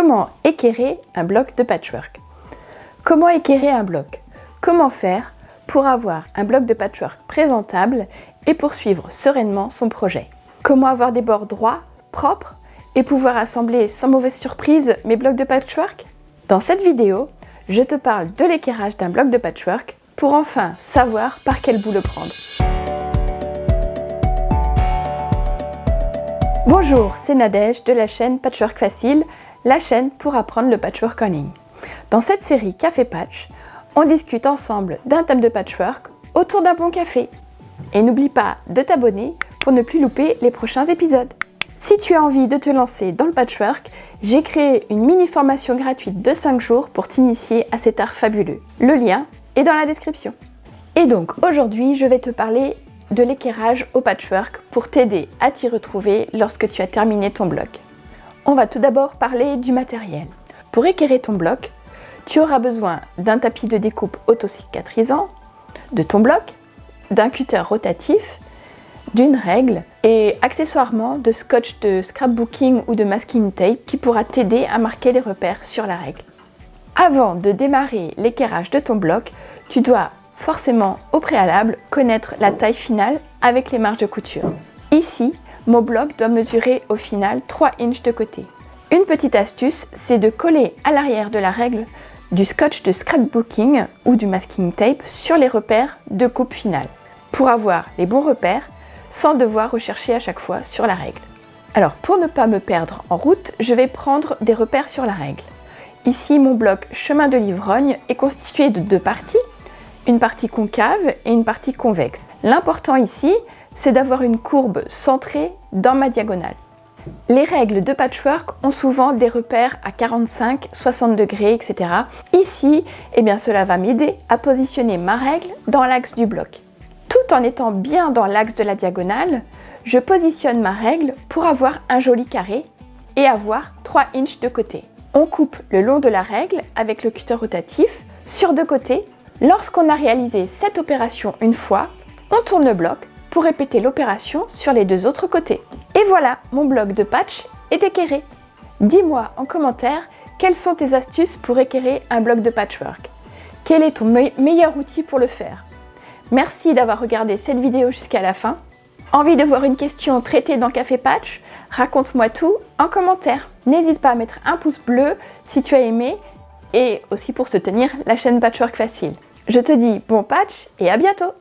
Comment équerrer un bloc de patchwork? Comment équerrer un bloc? Comment faire pour avoir un bloc de patchwork présentable et poursuivre sereinement son projet? Comment avoir des bords droits, propres et pouvoir assembler sans mauvaise surprise mes blocs de patchwork? Dans cette vidéo, je te parle de l'équerrage d'un bloc de patchwork pour enfin savoir par quel bout le prendre. Bonjour, c'est Nadège de la chaîne Patchwork Facile, la chaîne pour apprendre le patchwork en ligne. Dans cette série Café Patch, on discute ensemble d'un thème de patchwork autour d'un bon café. Et n'oublie pas de t'abonner pour ne plus louper les prochains épisodes. Si tu as envie de te lancer dans le patchwork, j'ai créé une mini formation gratuite de 5 jours pour t'initier à cet art fabuleux. Le lien est dans la description. Et donc aujourd'hui, je vais te parler de l'équerrage au patchwork pour t'aider à t'y retrouver lorsque tu as terminé ton bloc. On va tout d'abord parler du matériel. Pour équerrer ton bloc, tu auras besoin d'un tapis de découpe auto-cicatrisant, de ton bloc, d'un cutter rotatif, d'une règle et accessoirement de scotch de scrapbooking ou de masking tape qui pourra t'aider à marquer les repères sur la règle. Avant de démarrer l'équerrage de ton bloc, tu dois forcément au préalable connaître la taille finale avec les marges de couture. Ici, mon bloc doit mesurer au final 3 inches de côté. Une petite astuce, c'est de coller à l'arrière de la règle du scotch de scrapbooking ou du masking tape sur les repères de coupe finale pour avoir les bons repères sans devoir rechercher à chaque fois sur la règle. Alors pour ne pas me perdre en route, je vais prendre des repères sur la règle. Ici, mon bloc chemin de l'ivrogne est constitué de 2 parties, une partie concave et une partie convexe. L'important ici, c'est d'avoir une courbe centrée dans ma diagonale. Les règles de patchwork ont souvent des repères à 45, 60 degrés, etc. Ici, cela va m'aider à positionner ma règle dans l'axe du bloc. Tout en étant bien dans l'axe de la diagonale, je positionne ma règle pour avoir un joli carré et avoir 3 inches de côté. On coupe le long de la règle avec le cutter rotatif sur 2 côtés. Lorsqu'on a réalisé cette opération une fois, on tourne le bloc pour répéter l'opération sur les 2 autres côtés. Et voilà, mon bloc de patch est équerré. Dis-moi en commentaire quelles sont tes astuces pour équerrer un bloc de patchwork. Quel est ton meilleur outil pour le faire? Merci d'avoir regardé cette vidéo jusqu'à la fin. Envie de voir une question traitée dans Café Patch? Raconte-moi tout en commentaire. N'hésite pas à mettre un pouce bleu si tu as aimé et aussi pour soutenir la chaîne Patchwork Facile. Je te dis bon patch et à bientôt!